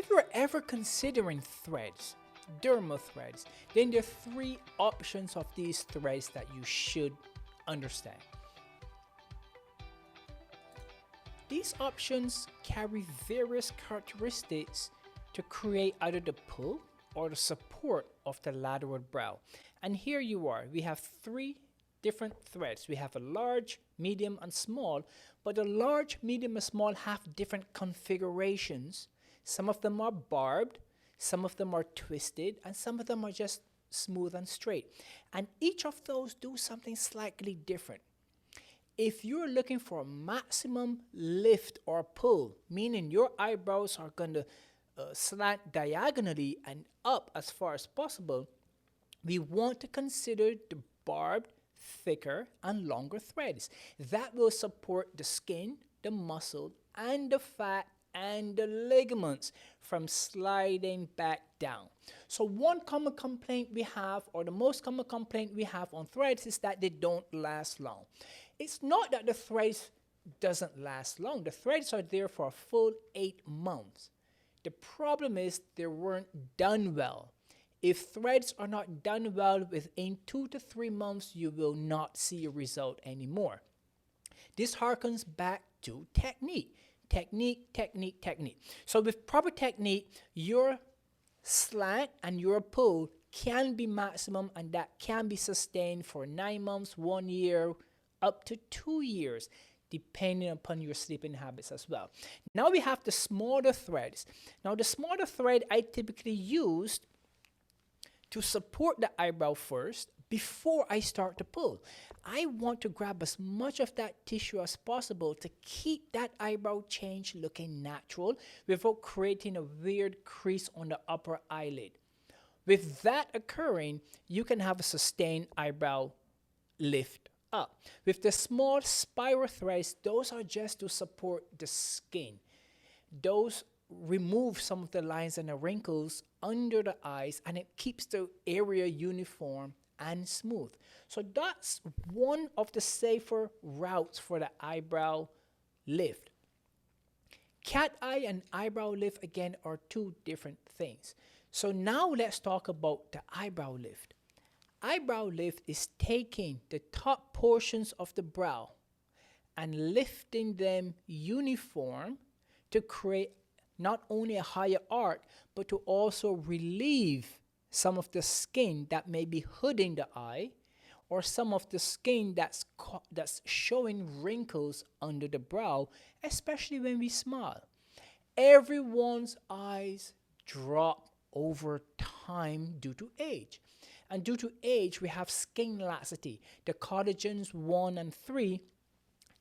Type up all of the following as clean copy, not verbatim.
If you're ever considering threads, derma threads, then there are three options of these threads that you should understand. These options carry various characteristics to create either the pull or the support of the lateral brow. And here you are, we have three different threads. We have a large, medium, and small, but the large, medium, and small have different configurations. Some of them are barbed, some of them are twisted, and some of them are just smooth and straight. And each of those do something slightly different. If you're looking for a maximum lift or pull, meaning your eyebrows are going to slant diagonally and up as far as possible, we want to consider the barbed, thicker, and longer threads. That will support the skin, the muscle, and the fat and the ligaments from sliding back down. So one common complaint we have, or the most common complaint we have on threads, is that they don't last long. It's not that the threads doesn't last long. The threads are there for a full 8 months. The problem is they weren't done well. If threads are not done well within 2 to 3 months, you will not see a result anymore. This harkens back to technique. Technique. So with proper technique, your slant and your pull can be maximum, and that can be sustained for 9 months, 1 year, up to 2 years, depending upon your sleeping habits as well. Now we have the smaller threads. Now the smaller thread I typically use to support the eyebrow first before I start to pull. I want to grab as much of that tissue as possible to keep that eyebrow change looking natural without creating a weird crease on the upper eyelid. With that occurring, you can have a sustained eyebrow lift up. With the small spiral threads, those are just to support the skin. Those remove some of the lines and the wrinkles under the eyes, and it keeps the area uniform and smooth. So that's one of the safer routes for the eyebrow lift. Cat eye and eyebrow lift again are two different things. So now let's talk about the eyebrow lift. Eyebrow lift is taking the top portions of the brow and lifting them uniform to create not only a higher arc, but to also relieve some of the skin that may be hooding the eye, or some of the skin that's showing wrinkles under the brow, especially when we smile. Everyone's eyes drop over time due to age. And due to age, we have skin laxity. The collagens 1 and 3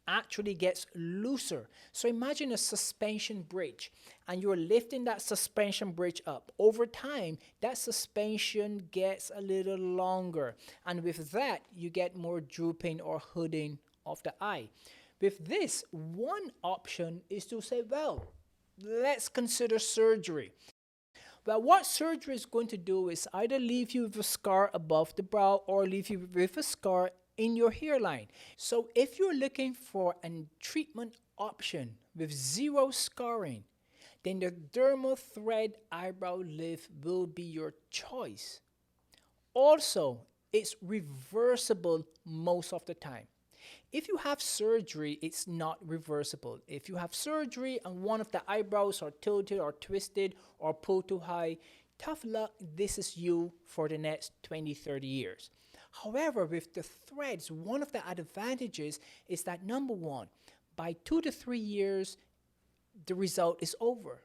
actually gets looser. So imagine a suspension bridge, and you're lifting that suspension bridge up. Over time, that suspension gets a little longer, and with that, you get more drooping or hooding of the eye. With this, one option is to say, well, let's consider surgery. Well, what surgery is going to do is either leave you with a scar above the brow or leave you with a scar in your hairline. So if you're looking for a treatment option with zero scarring, then the dermal thread eyebrow lift will be your choice. Also, it's reversible most of the time. If you have surgery, it's not reversible. If you have surgery and one of the eyebrows are tilted or twisted or pulled too high, tough luck, this is you for the next 20, 30 years. However, with the threads, one of the advantages is that, number one, by 2 to 3 years, the result is over.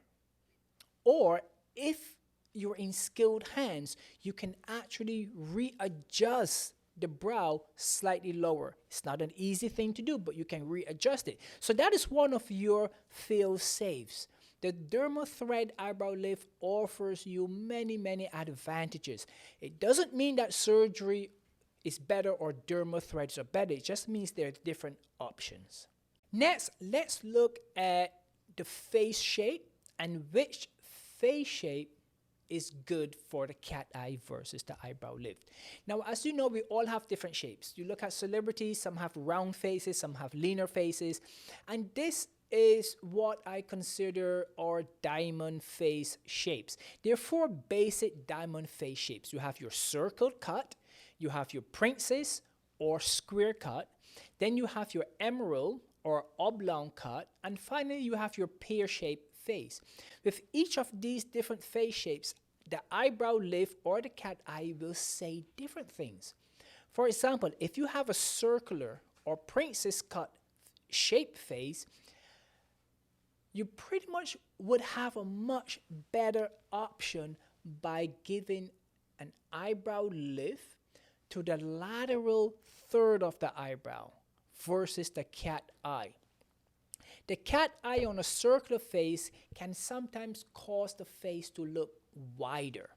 Or if you're in skilled hands, you can actually readjust the brow slightly lower. It's not an easy thing to do, but you can readjust it. So that is one of your fail-safes. The dermal thread eyebrow lift offers you many, many advantages. It doesn't mean that surgery is better or dermal threads are better. It just means there are different options. Next, let's look at the face shape and which face shape is good for the cat eye versus the eyebrow lift. Now, as you know, we all have different shapes. You look at celebrities, some have round faces, some have leaner faces, and this is what I consider our diamond face shapes. There are four basic diamond face shapes. You have your circle cut, you have your princess or square cut, then you have your emerald or oblong cut, and finally you have your pear-shaped face. With each of these different face shapes, the eyebrow lift or the cat eye will say different things. For example, if you have a circular or princess cut shape face, you pretty much would have a much better option by giving an eyebrow lift to the lateral third of the eyebrow versus the cat eye. The cat eye on a circular face can sometimes cause the face to look wider,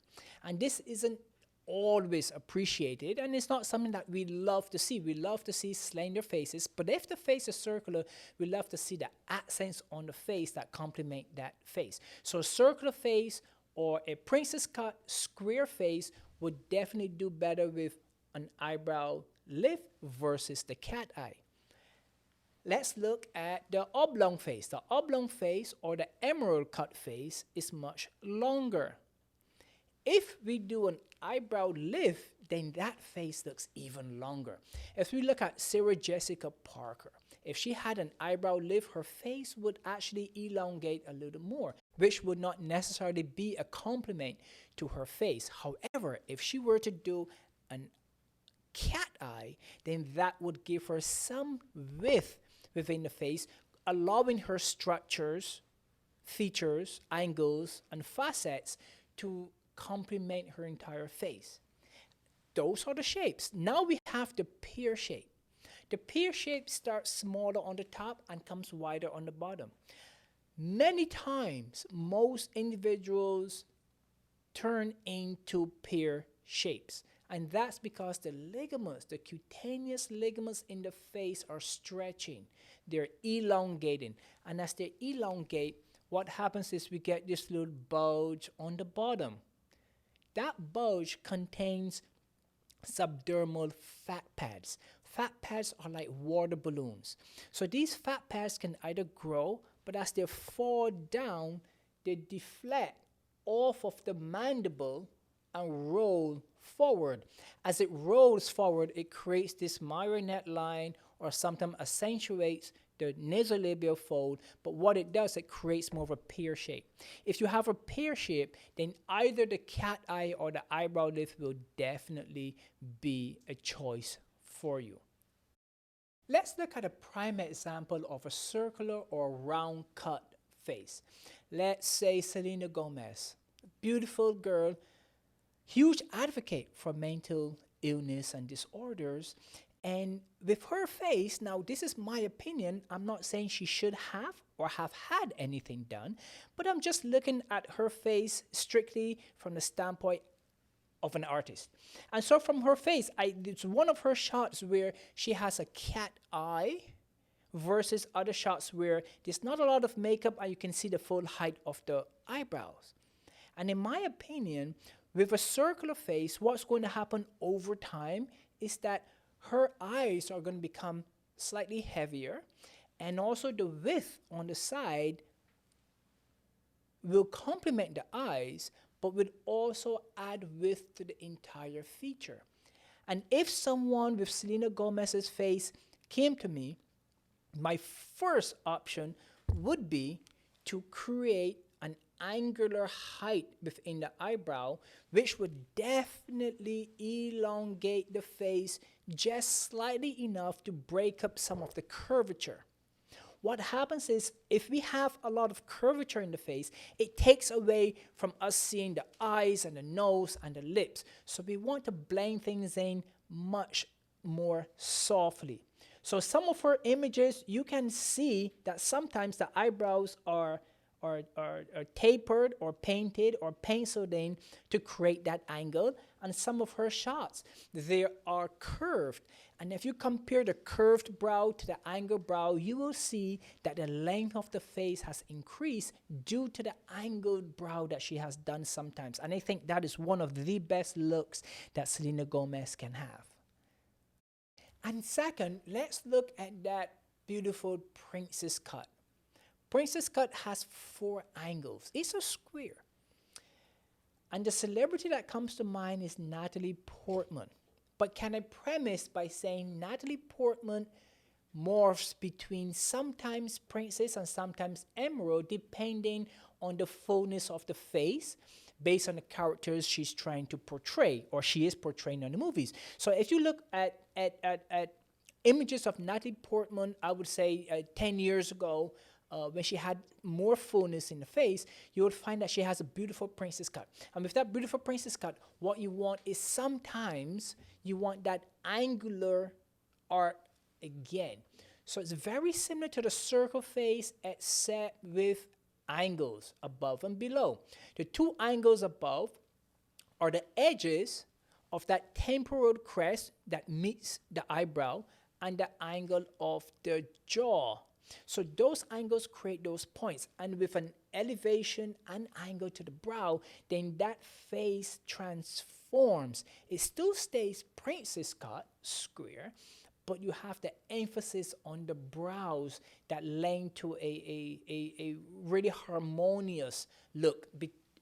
and this isn't always appreciated, and it's not something that we love to see. We love to see slender faces, but if the face is circular, we love to see the accents on the face that complement that face. So a circular face or a princess cut square face would definitely do better with an eyebrow lift versus the cat eye. Let's look at the oblong face. The oblong face or the emerald cut face is much longer. If we do an eyebrow lift, then that face looks even longer. If we look at Sarah Jessica Parker, if she had an eyebrow lift, her face would actually elongate a little more, which would not necessarily be a compliment to her face. However, if she were to do an cat eye, then that would give her some width within the face, allowing her structures, features, angles, and facets to complement her entire face. Those are the shapes. Now we have the pear shape. The pear shape starts smaller on the top and comes wider on the bottom. Many times, most individuals turn into pear shapes. And that's because the ligaments, the cutaneous ligaments in the face are stretching. They're elongating. And as they elongate, what happens is we get this little bulge on the bottom. That bulge contains subdermal fat pads. Fat pads are like water balloons. So these fat pads can either grow, but as they fall down, they deflect off of the mandible and roll forward. As it rolls forward, it creates this marionette line or sometimes accentuates the nasolabial fold, but what it does, it creates more of a pear shape. If you have a pear shape, then either the cat eye or the eyebrow lift will definitely be a choice for you. Let's look at a prime example of a circular or round cut face. Let's say Selena Gomez, beautiful girl, huge advocate for mental illness and disorders. And with her face, now this is my opinion, I'm not saying she should have or have had anything done, but I'm just looking at her face strictly from the standpoint of an artist. And so from her face, it's one of her shots where she has a cat eye versus other shots where there's not a lot of makeup and you can see the full height of the eyebrows. And in my opinion, with a circular face, what's going to happen over time is that her eyes are going to become slightly heavier, and also the width on the side will complement the eyes, but will also add width to the entire feature. And if someone with Selena Gomez's face came to me, my first option would be to create an angular height within the eyebrow, which would definitely elongate the face just slightly enough to break up some of the curvature. What happens is, if we have a lot of curvature in the face, it takes away from us seeing the eyes and the nose and the lips. So we want to blend things in much more softly. So some of her images, you can see that sometimes the eyebrows are tapered or painted or penciled in to create that angle. And some of her shots, they are curved. And if you compare the curved brow to the angled brow, you will see that the length of the face has increased due to the angled brow that she has done sometimes. And I think that is one of the best looks that Selena Gomez can have. And second, let's look at that beautiful princess cut. Princess Cut has 4 angles. It's a square. And the celebrity that comes to mind is Natalie Portman. But can I premise by saying Natalie Portman morphs between sometimes Princess and sometimes Emerald, depending on the fullness of the face, based on the characters she's trying to portray, or she is portraying in the movies. So if you look at images of Natalie Portman, I would say 10 years ago, when she had more fullness in the face, you would find that she has a beautiful princess cut. And with that beautiful princess cut, what you want is sometimes you want that angular art again. So it's very similar to the circle face, except with angles above and below. The 2 angles above are the edges of that temporal crest that meets the eyebrow and the angle of the jaw. So those angles create those points, and with an elevation and angle to the brow, then that face transforms. It still stays princess cut, square, but you have the emphasis on the brows that lend to a really harmonious look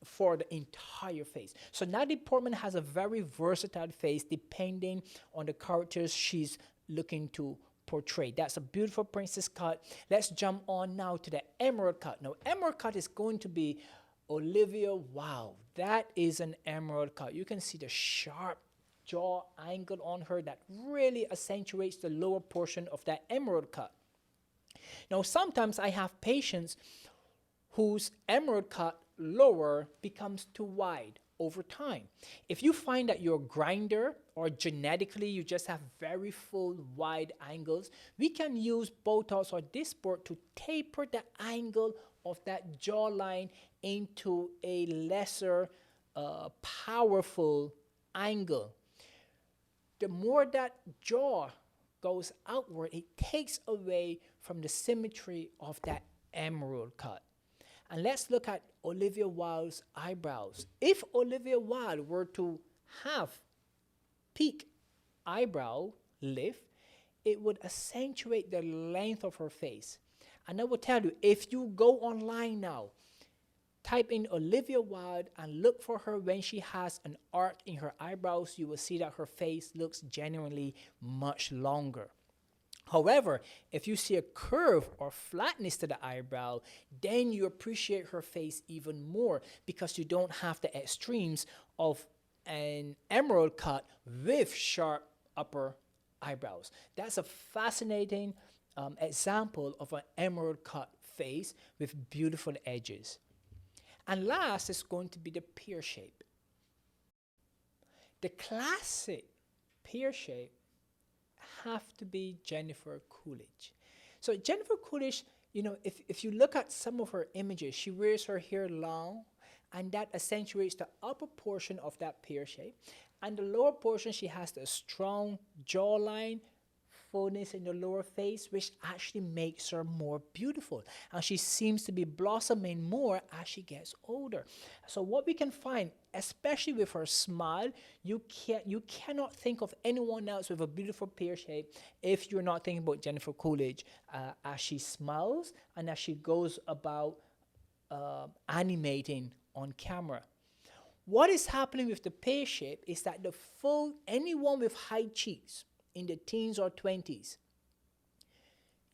for the entire face. So Natalie Portman has a very versatile face depending on the characters she's looking to portray. That's a beautiful princess cut. Let's jump on now to the emerald cut. Now, emerald cut is going to be Olivia Wilde. That is an emerald cut. You can see the sharp jaw angle on her that really accentuates the lower portion of that emerald cut. Now, sometimes I have patients whose emerald cut lower becomes too wide over time. If you find that your grinder or genetically you just have very full wide angles, we can use Botox or Dysport to taper the angle of that jawline into a lesser powerful angle. The more that jaw goes outward, it takes away from the symmetry of that emerald cut. And let's look at Olivia Wilde's eyebrows. If Olivia Wilde were to have peak eyebrow lift, it would accentuate the length of her face. And I will tell you, if you go online now, type in Olivia Wilde and look for her when she has an arc in her eyebrows, you will see that her face looks genuinely much longer. However, if you see a curve or flatness to the eyebrow, then you appreciate her face even more because you don't have the extremes of an emerald cut with sharp upper eyebrows. That's a fascinating example of an emerald cut face with beautiful edges. And last is going to be the pear shape. The classic pear shape have to be Jennifer Coolidge. So Jennifer Coolidge, you know, if you look at some of her images, she wears her hair long, and that accentuates the upper portion of that pear shape. And the lower portion, she has the strong jawline, fullness in the lower face, which actually makes her more beautiful. And she seems to be blossoming more as she gets older. So what we can find, especially with her smile, you cannot think of anyone else with a beautiful pear shape if you're not thinking about Jennifer Coolidge as she smiles and as she goes about animating on camera. What is happening with the pear shape is that anyone with high cheeks in the teens or 20s,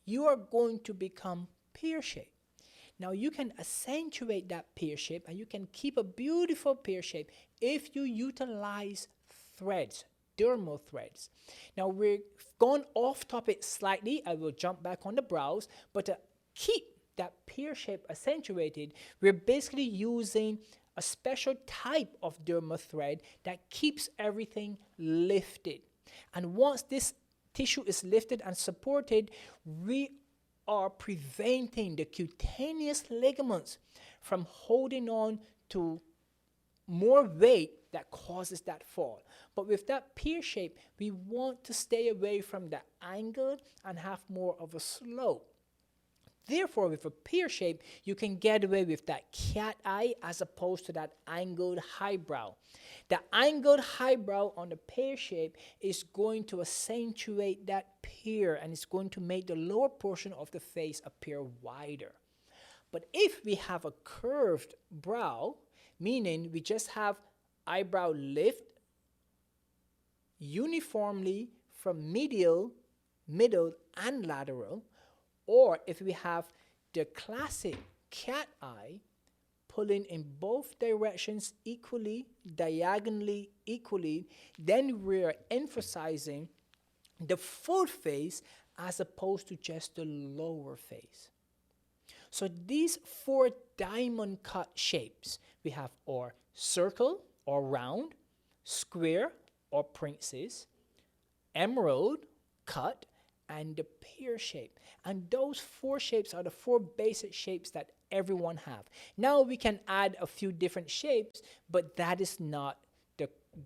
you are going to become pear shape. Now you can accentuate that pear shape and you can keep a beautiful pear shape if you utilize threads, dermal threads. Now we're gone off topic slightly. I will jump back on the brows, but to keep that pear shape accentuated, we're basically using a special type of dermal thread that keeps everything lifted. And once this tissue is lifted and supported, we are preventing the cutaneous ligaments from holding on to more weight that causes that fall. But with that pear shape, we want to stay away from the angle and have more of a slope. Therefore, with a pear shape, you can get away with that cat eye as opposed to that angled highbrow. The angled highbrow on the pear shape is going to accentuate that pear, and it's going to make the lower portion of the face appear wider. But if we have a curved brow, meaning we just have eyebrow lift uniformly from medial, middle, and lateral, or if we have the classic cat eye, pulling in both directions equally, diagonally equally, then we're emphasizing the full face as opposed to just the lower face. So these 4 diamond cut shapes, we have our circle or round, square or princess, emerald cut, and the pear shape. And those 4 shapes are the 4 basic shapes that everyone have. Now we can add a few different shapes, but that is not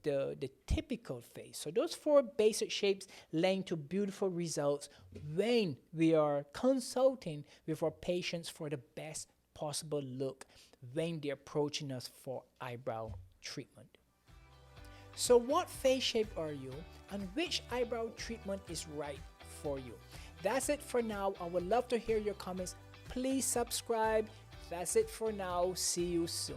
the typical face. So those 4 basic shapes lend to beautiful results when we are consulting with our patients for the best possible look when they're approaching us for eyebrow treatment. So what face shape are you, and which eyebrow treatment is right for you? That's it for now. I would love to hear your comments. Please subscribe. That's it for now. See you soon.